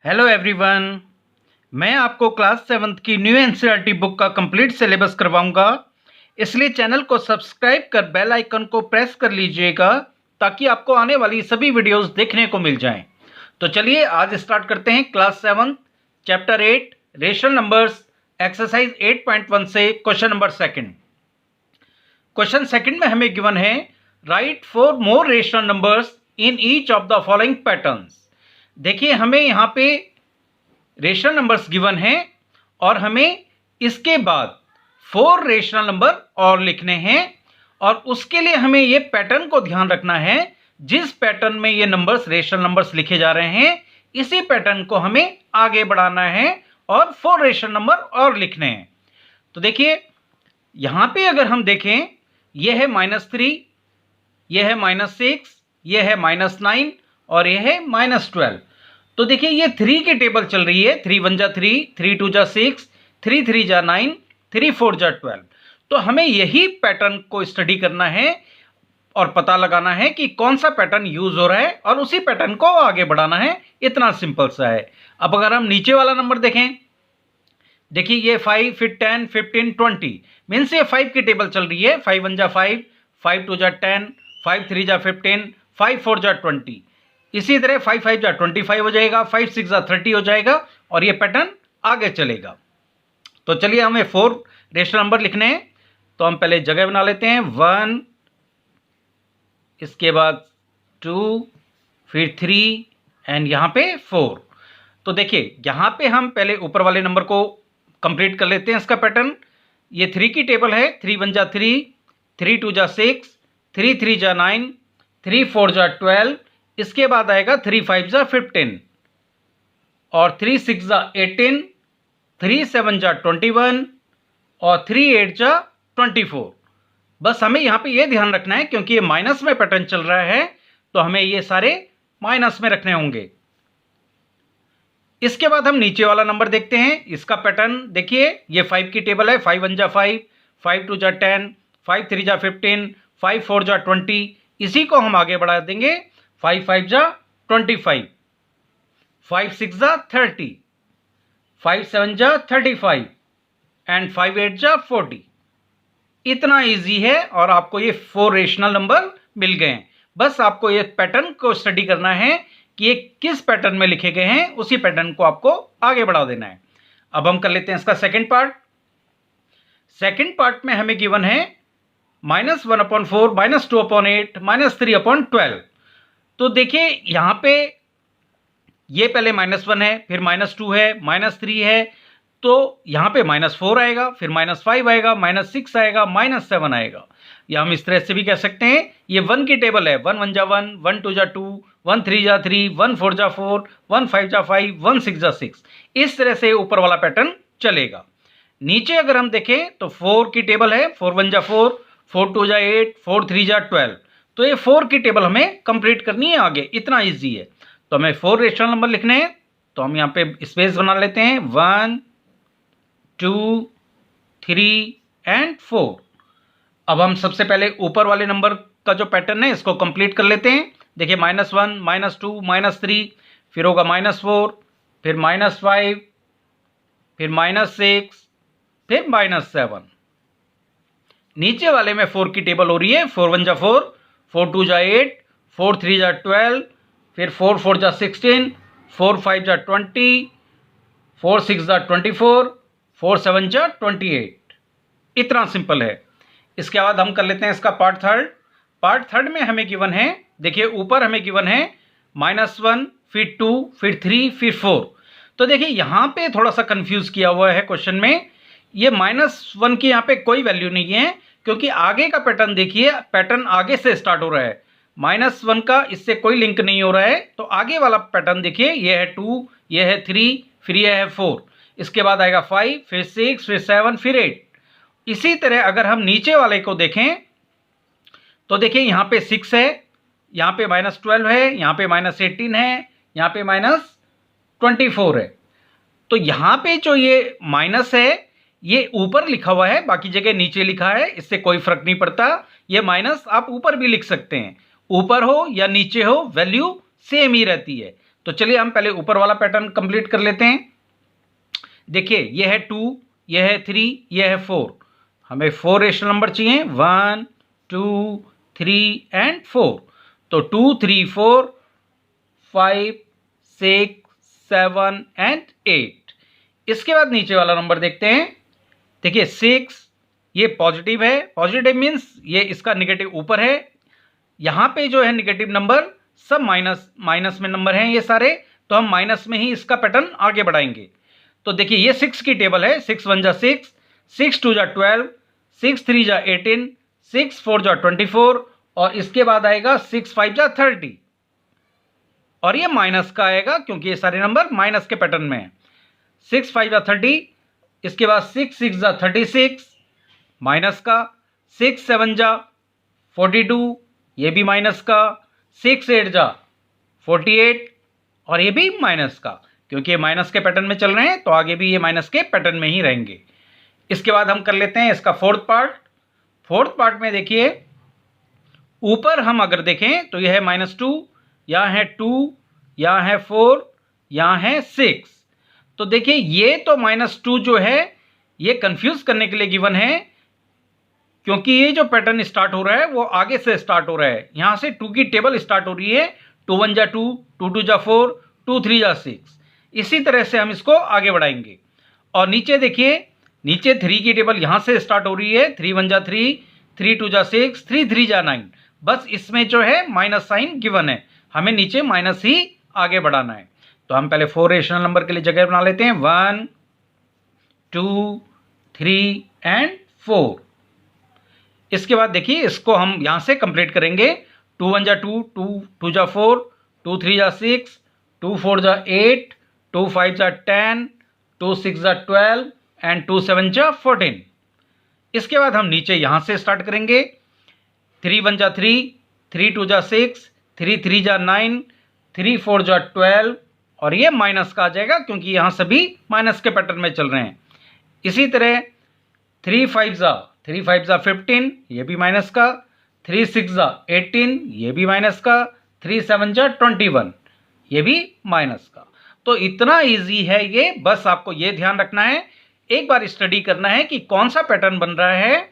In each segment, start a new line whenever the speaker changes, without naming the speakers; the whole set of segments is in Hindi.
Hello everyone. मैं आपको क्लास 7th की न्यू एनसीईआरटी बुक का कंप्लीट सिलेबस करवाऊंगा, इसलिए चैनल को सब्सक्राइब कर बेल आइकन को प्रेस कर लीजिएगा ताकि आपको आने वाली सभी वीडियोस देखने को मिल जाएं। तो चलिए आज स्टार्ट करते हैं class 7 chapter 8 rational numbers exercise 8.1 से question number second. Question second में हमें गिवन है right 4 more rational numbers in each of the following patterns. देखिए हमें यहाँ पे रेशनल नंबर्स गिवन हैं और हमें इसके बाद 4 रेशनल नंबर और लिखने हैं और उसके लिए हमें ये पैटर्न को ध्यान रखना है। जिस पैटर्न में ये नंबर्स रेशनल नंबर्स लिखे जा रहे हैं इसी पैटर्न को हमें आगे बढ़ाना है और 4 रेशनल नंबर और लिखने हैं। तो देखिए यहाँ पे अगर हम देखें यह है -3, यह है -6, यह है -9 और यह है -12। तो देखिए ये 3 की टेबल चल रही है। 3 1 जा 3, 3 2 जा 6, 3 3 जा 9, 3 4 जा 12। तो हमें यही पैटर्न को स्टडी करना है और पता लगाना है कि कौन सा पैटर्न यूज हो रहा है और उसी पैटर्न को आगे बढ़ाना है। इतना सिंपल सा है। अब अगर हम नीचे वाला नंबर देखें, देखिए ये 5 फिर 10 15 20 मीन्स ये 5 की टेबल चल रही है। 5 1 जा 5, 5 2 जा 10, 5 3 जा 15, 5 4 जा 20। इसी तरह 5 5 जा 25 हो जाएगा, 5 6 जा 30 हो जाएगा और ये पैटर्न आगे चलेगा। तो चलिए हमें 4 रेशनल नंबर लिखने हैं। तो हम पहले जगह बना लेते हैं। 1, इसके बाद 2, फिर 3 एंड यहाँ पे 4। तो देखिए यहाँ पे हम पहले ऊपर वाले नंबर को कंप्लीट कर लेते हैं। इसका पैटर्न ये 3 की टेबल है। 3 1 जा 3, 3 2 जा 6, 3 3 जा 9, 3 4 जा 12। इसके बाद आएगा 3 5 जा 15 और 3 6 जा 18, 3 7 जा 21 और 3 8 जा 24। बस हमें यहाँ पे ये ध्यान रखना है क्योंकि ये माइनस में पैटर्न चल रहा है तो हमें ये सारे माइनस में रखने होंगे। इसके बाद हम नीचे वाला नंबर देखते हैं। इसका पैटर्न देखिए ये 5 की टेबल है। 5 1 जा 5, 5 2 जा 10, 5 3 जा 15, 5 4 जा 20। इसी को हम आगे बढ़ा देंगे। 5 5 जा 25, 5 6 जा 30, 5 7 जा 35 एंड 5 8 जा 40। इतना इजी है और आपको ये 4 रेशनल नंबर मिल गए हैं। बस आपको ये पैटर्न को स्टडी करना है कि ये किस पैटर्न में लिखे गए हैं, उसी पैटर्न को आपको आगे बढ़ा देना है। अब हम कर लेते हैं इसका सेकंड पार्ट। सेकंड पार्ट में हमें गिवन है -1/4, -2/8, -3/12। तो देखिए यहाँ पे ये पहले -1 है, फिर -2 है, -3 है, तो यहाँ पे -4 आएगा, फिर -5 आएगा, -6 आएगा, -7 आएगा। या हम इस तरह से भी कह सकते हैं ये 1 की टेबल है। 1 1 जा 1, 1 2 जा 2, 1 3 जा 3, 1 4 जा 4, 1 5 जा 5, 1 6 जा 6। इस तरह से ऊपर वाला पैटर्न चलेगा। नीचे अगर हम देखें तो 4 की टेबल है। 4 1 जा 4, 4 2 जा 8, 4 3 जा 12। तो ये 4 की टेबल हमें कंप्लीट करनी है आगे। इतना इजी है। तो हमें 4 रेशनल नंबर लिखने हैं। तो हम यहाँ पे स्पेस बना लेते हैं। 1 2 3 एंड 4। अब हम सबसे पहले ऊपर वाले नंबर का जो पैटर्न है इसको कंप्लीट कर लेते हैं। देखिए -1 -2 -3, फिर होगा -4, फिर -5, फिर -6, फिर -7। नीचे वाले में 4 की टेबल हो रही है। 4 1 जा 4, 4 2 जा 8, 4 3 जा 12, फिर 4 4 जा 16, 4 5 जा 20, 4 6 जा 24, 4 7 जा 28। इतना सिंपल है। इसके बाद हम कर लेते हैं इसका पार्ट थर्ड। पार्ट थर्ड में हमें गिवन है, देखिए ऊपर हमें गिवन है -1, फिर 2, फिर 3, फिर 4। तो देखिए यहाँ पे थोड़ा सा कंफ्यूज किया हुआ है क्वेश्चन में। ये -1 की यहाँ पे कोई वैल्यू नहीं है क्योंकि आगे का पैटर्न देखिए, पैटर्न आगे से स्टार्ट हो रहा है। -1 का इससे कोई लिंक नहीं हो रहा है। तो आगे वाला पैटर्न देखिए ये है 2, ये है 3, फिर ये है 4। इसके बाद आएगा 5, फिर 6, फिर 7, फिर 8। इसी तरह अगर हम नीचे वाले को देखें तो देखिए यहाँ पे 6 है, यहाँ पे -12 है, यहाँ पे -18 है, यहाँ पे -24 है। तो यहाँ पे जो ये माइनस है ये ऊपर लिखा हुआ है, बाकी जगह नीचे लिखा है, इससे कोई फर्क नहीं पड़ता। ये माइनस आप ऊपर भी लिख सकते हैं, ऊपर हो या नीचे हो वैल्यू सेम ही रहती है। तो चलिए हम पहले ऊपर वाला पैटर्न कंप्लीट कर लेते हैं। देखिए ये है 2, ये है 3, ये है 4। हमें 4 रेशनल नंबर चाहिए, 1 2 3 एंड 4। तो 2 3 4 5 6 7 एंड 8। इसके बाद नीचे वाला नंबर देखते हैं। देखिए 6 ये पॉजिटिव है, पॉजिटिव मीन्स ये इसका निगेटिव ऊपर है। यहाँ पे जो है निगेटिव नंबर सब माइनस में नंबर हैं ये सारे, तो हम माइनस में ही इसका पैटर्न आगे बढ़ाएंगे। तो देखिए ये 6 की टेबल है। 6 1 जा 6, 6 2 जा 12, 6 3 जा 18, 6 4 जा 24 और इसके बाद आएगा 6 5 जा 30 और ये माइनस का आएगा क्योंकि ये सारे नंबर माइनस के पैटर्न में है। 6 5 जा 30, इसके बाद 6 6 जा 36 माइनस का, 6 7 जा 42 ये भी माइनस का, 6 8 जा 48 और ये भी माइनस का, क्योंकि ये माइनस के पैटर्न में चल रहे हैं तो आगे भी ये माइनस के पैटर्न में ही रहेंगे। इसके बाद हम कर लेते हैं इसका फोर्थ पार्ट। फोर्थ पार्ट में देखिए ऊपर हम अगर देखें तो यह है -2, यहाँ है 2, यहाँ है 4, यहाँ है 6। तो देखिए ये तो -2 जो है ये कंफ्यूज करने के लिए गिवन है, क्योंकि ये जो पैटर्न स्टार्ट हो रहा है वो आगे से स्टार्ट हो रहा है। यहाँ से 2 की टेबल स्टार्ट हो रही है। 2 1 जा 2, 2 2 जा 4, 2 3 जा 6। इसी तरह से हम इसको आगे बढ़ाएंगे। और नीचे देखिए, नीचे 3 की टेबल यहाँ से स्टार्ट हो रही है। 3 1 जा 3, 3 2 जा 6, 3 3 जा 9। बस इसमें जो है माइनस साइन गिवन है, हमें नीचे माइनस ही आगे बढ़ाना है। तो हम पहले 4 रेशनल नंबर के लिए जगह बना लेते हैं, 1 2 3 एंड 4। इसके बाद देखिए इसको हम यहाँ से कंप्लीट करेंगे। 2 1 जा 2, 2 2 जा 4, 2 3 जा 6, 2 4 जा 8, 2 5 जा 10, 2 6 जा 12 एंड 2 7 जा 14। इसके बाद हम नीचे यहाँ से स्टार्ट करेंगे। 3 1 जा 3, 3 2 जा 6, 3 3 जा 9, 3 4 जा 12 और ये माइनस का आ जाएगा क्योंकि यहाँ सभी माइनस के पैटर्न में चल रहे हैं। इसी तरह 3 5 जा 15 ये भी माइनस का, 3 6 जा 18 ये भी माइनस का, 3 7 जा 21 ये भी माइनस का। तो इतना इजी है ये, बस आपको ये ध्यान रखना है, एक बार स्टडी करना है कि कौन सा पैटर्न बन रहा है,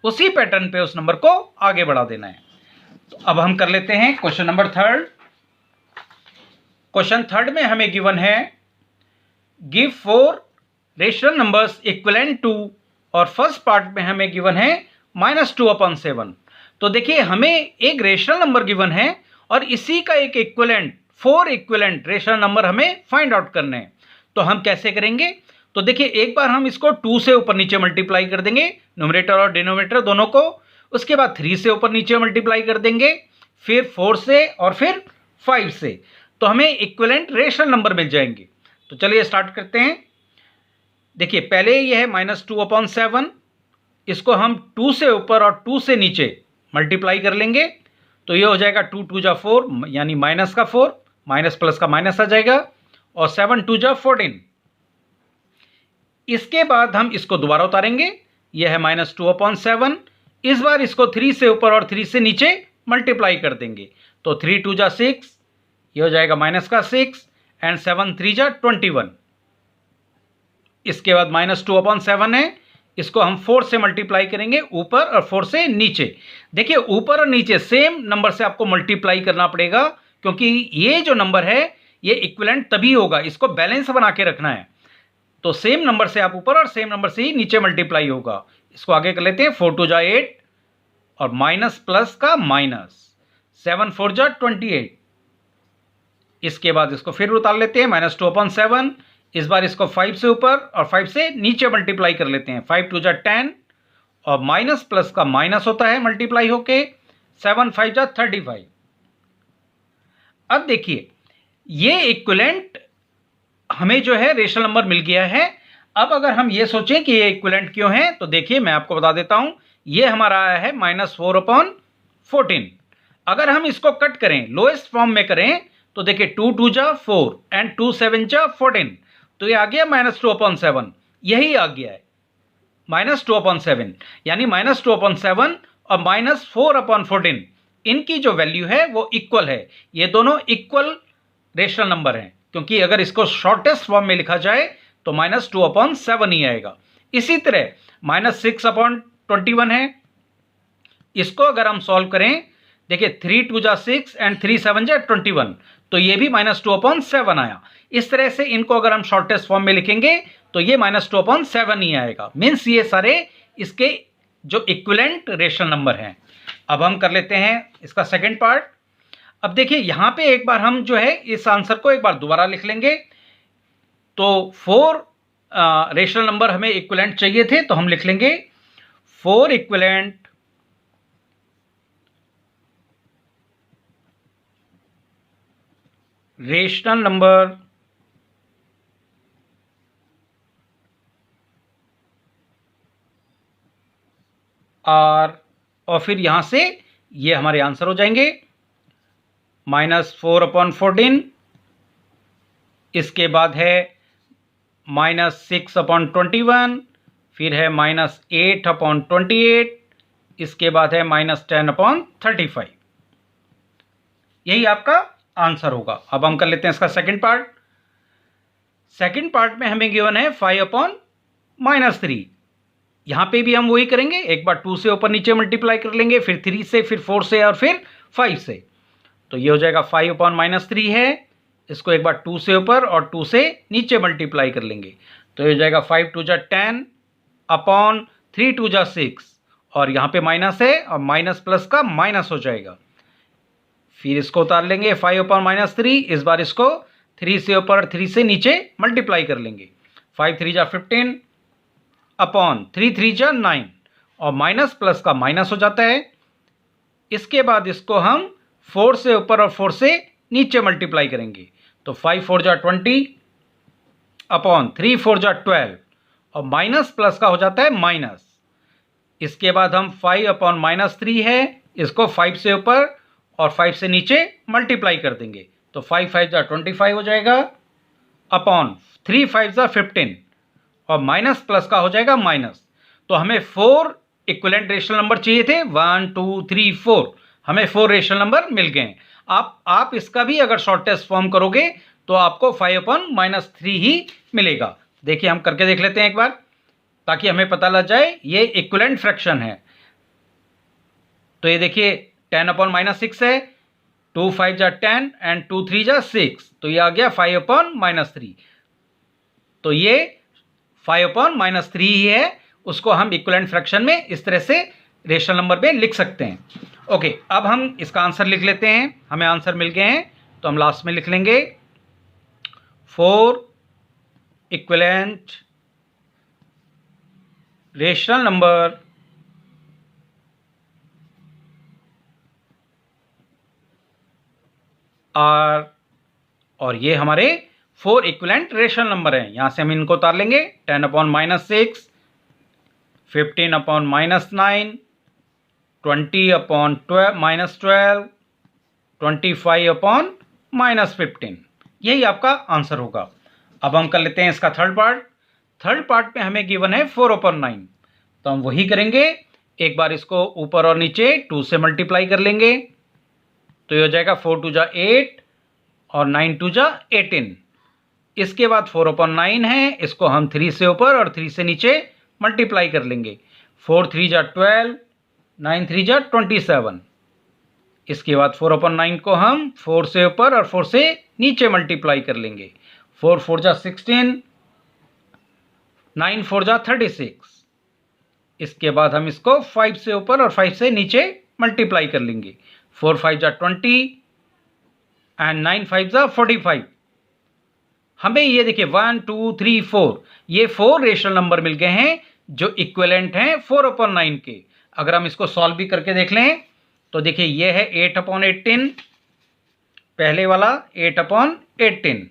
उसी पैटर्न पे उस नंबर को आगे बढ़ा देना है। तो अब हम कर लेते हैं क्वेश्चन नंबर 3। क्वेश्चन 3 में हमें गिवन है give 4 rational numbers equivalent to, और फर्स्ट पार्ट में हमें गिवन है -2/7। तो देखिए हमें एक रेशनल नंबर गिवन है और इसी का एक इक्विवेलेंट 4 इक्विवेलेंट रेशनल नंबर हमें फाइंड आउट करने हैं। तो हम कैसे करेंगे? तो देखिए एक बार हम इसको 2 से ऊपर नीचे मल्टीप्लाई कर देंगे, न्यूमरेटर और डिनोमिनेटर दोनों को। उसके बाद 3 से ऊपर नीचे मल्टीप्लाई कर देंगे, फिर 4 से और फिर 5 से। तो हमें इक्विवेलेंट रेशनल नंबर मिल जाएंगे। तो चलिए स्टार्ट करते हैं। देखिए पहले ये है -2/7, इसको हम 2 से ऊपर और 2 से नीचे मल्टीप्लाई कर लेंगे तो ये हो जाएगा 2 2 जा 4 यानी माइनस का 4, माइनस प्लस का माइनस आ जाएगा, और 7 2 जा 14। इसके बाद हम इसको दोबारा उतारेंगे, यह है -2/7। इस बार इसको 3 से ऊपर और 3 से नीचे मल्टीप्लाई कर देंगे तो 3 2 जा 6 ये हो जाएगा माइनस का 6 एंड 7 3 जा 21। इसके बाद -2/7 है, इसको हम 4 से मल्टीप्लाई करेंगे ऊपर और 4 से नीचे। देखिए ऊपर और नीचे सेम नंबर से आपको मल्टीप्लाई करना पड़ेगा, क्योंकि ये जो नंबर है ये इक्विवेलेंट तभी होगा, इसको बैलेंस बना के रखना है। तो सेम नंबर से आप ऊपर और सेम नंबर से ही नीचे मल्टीप्लाई होगा। इसको आगे कर लेते हैं, 4 2 जा 8 और माइनस प्लस का माइनस, 7 4 जा 28। इसके बाद इसको फिर उतार लेते हैं, -2/7। इस बार इसको 5 से ऊपर और 5 से नीचे मल्टीप्लाई कर लेते हैं, 5 2 जा 10 और माइनस प्लस का माइनस होता है मल्टीप्लाई होके, 7 5 जा 35। अब देखिए ये इक्विवेलेंट हमें जो है रेशनल नंबर मिल गया है। अब अगर हम ये सोचें कि ये इक्विवेलेंट क्यों है, तो देखिए मैं आपको बता देता हूं, ये हमारा आया है -4/14। अगर हम इसको कट करें, लोएस्ट फॉर्म में करें, तो देखिए 2 2 जा 4 एंड 2 7 जा 14, तो ये आ गया -2/7। यही आ गया है -2/7, यानी -2/7 और -4/14 इनकी जो वैल्यू है वो इक्वल है। ये दोनों इक्वल रेशनल नंबर हैं, क्योंकि अगर इसको शॉर्टेस्ट फॉर्म में लिखा जाए तो -2/7 ही आएगा। इसी तरह -6/21 है, इसको अगर हम सॉल्व करें, देखिए 3 2 जा 6 एंड 3 7 जा 21, तो ये भी -2/7 आया। इस तरह से इनको अगर हम शॉर्टेस्ट फॉर्म में लिखेंगे तो ये -2/7 ही आएगा। मीन्स ये सारे इसके जो इक्विवेलेंट रेशनल नंबर हैं। अब हम कर लेते हैं इसका सेकंड पार्ट। अब देखिए यहां पे एक बार हम जो है इस आंसर को एक बार दोबारा लिख लेंगे। तो 4 रेशनल नंबर हमें इक्विवेलेंट चाहिए थे, तो हम लिख लेंगे 4 इक्विवेलेंट रेशनल नंबर और फिर यहां से ये हमारे आंसर हो जाएंगे -4/14, इसके बाद है -6/21, फिर है -8/28, इसके बाद है -10/35। यही आपका आंसर होगा। अब हम कर लेते हैं इसका सेकंड पार्ट। सेकंड पार्ट में हमें गिवन है 5/-3। यहां पे भी हम वही करेंगे, एक बार 2 से ऊपर नीचे मल्टीप्लाई कर लेंगे, फिर 3 से, फिर 4 से और फिर 5 से। तो ये हो जाएगा 5/-3 है, इसको एक बार 2 से ऊपर और 2 से नीचे मल्टीप्लाई कर लेंगे, तो ये हो जाएगा 5 2 जा 10 अपॉन 3 2 जा 6, और यहाँ पे माइनस है और माइनस प्लस का माइनस हो जाएगा। फिर इसको उतार लेंगे 5/-3, इस बार इसको 3 से ऊपर 3 से नीचे मल्टीप्लाई कर लेंगे। 5 3 जा 15 अपॉन 3 3 जा 9, और माइनस प्लस का माइनस हो जाता है। इसके बाद इसको हम 4 से ऊपर और 4 से नीचे मल्टीप्लाई करेंगे, तो 5 4 जा 20 अपॉन 3 4 जा 12, और माइनस प्लस का हो जाता है माइनस। इसके बाद हम 5/-3 है, इसको 5 से ऊपर और 5 से नीचे मल्टीप्लाई कर देंगे, तो 5 5 जा 25 हो जाएगा अपॉन 3 5 जा 15, और माइनस प्लस का हो जाएगा माइनस। तो हमें 4 इक्विवेलेंट रेशनल नंबर चाहिए थे, 1 2 3 4, हमें 4 रेशनल नंबर मिल गए। आप इसका भी अगर शॉर्टेस्ट फॉर्म करोगे तो आपको 5/-3 ही मिलेगा। देखिए हम करके देख लेते हैं एक बार, ताकि हमें पता लग जाए ये इक्विवेलेंट फ्रैक्शन है। तो ये देखिए 10/-6 है, 2 5 जा 10 एंड 2 3 जा 6, तो ये आ गया 5/-3। तो ये 5/-3 ही है, उसको हम इक्विवेलेंट फ्रैक्शन में इस तरह से रेशनल नंबर में लिख सकते हैं। ओके, अब हम इसका आंसर लिख लेते हैं। हमें आंसर मिल गए हैं, तो हम लास्ट में लिख लेंगे 4 इक्विवेलेंट रेशनल नंबर और ये हमारे 4 इक्विवेलेंट रेशनल नंबर हैं। यहां से हम इनको उतार लेंगे, 10/-6, 15/-9, 20/-12, 25/-15। यही आपका आंसर होगा। अब हम कर लेते हैं इसका थर्ड पार्ट। थर्ड पार्ट में हमें गिवन है 4/9, तो हम वही करेंगे, एक बार इसको ऊपर और नीचे 2 से मल्टीप्लाई कर लेंगे, तो ये हो जाएगा 4 2 जा 8 और 9 2 जा 18। इसके बाद 4/9 है, इसको हम 3 से ऊपर और 3 से नीचे मल्टीप्लाई कर लेंगे, 4 3 जा 12, 9 3 जा 27। इसके बाद 4/9 को हम 4 से ऊपर और 4 से नीचे मल्टीप्लाई कर लेंगे, 4 4 जा 16, 9 4 जा 36। इसके बाद हम इसको 5 से ऊपर और 5 से नीचे मल्टीप्लाई कर लेंगे, 4 5 जा 20 एंड 9 5 जा 45। हमें ये देखिए 1 2 3 4, ये 4 रेशनल नंबर मिल गए हैं जो इक्विवेलेंट हैं 4/9 के। अगर हम इसको सॉल्व भी करके देख लें, तो देखिए ये है 8/18, पहले वाला 8/18।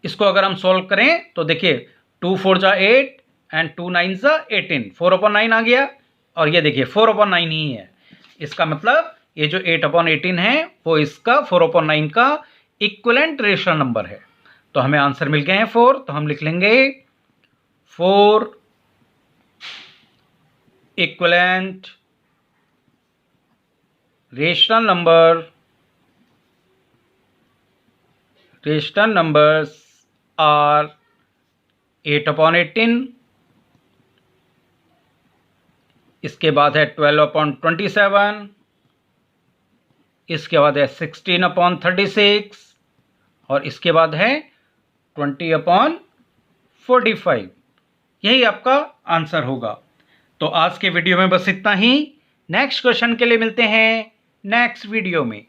इसको अगर हम सॉल्व करें तो देखिए 2 4 जा 8 एंड 2 9 जा 18, 4/9 आ गया, और ये देखिए 4/9 ही है। इसका मतलब ये जो 8/18 है वो इसका 4/9 का इक्विवेलेंट रेशनल नंबर है। तो हमें आंसर मिल गए हैं 4, तो हम लिख लेंगे 4 equivalent rational number rational numbers are 8/18, इसके बाद है 12/27, इसके बाद है 16/36 और इसके बाद है 20/45। यही आपका आंसर होगा। तो आज के वीडियो में बस इतना ही। नेक्स्ट क्वेश्चन के लिए मिलते हैं नेक्स्ट वीडियो में।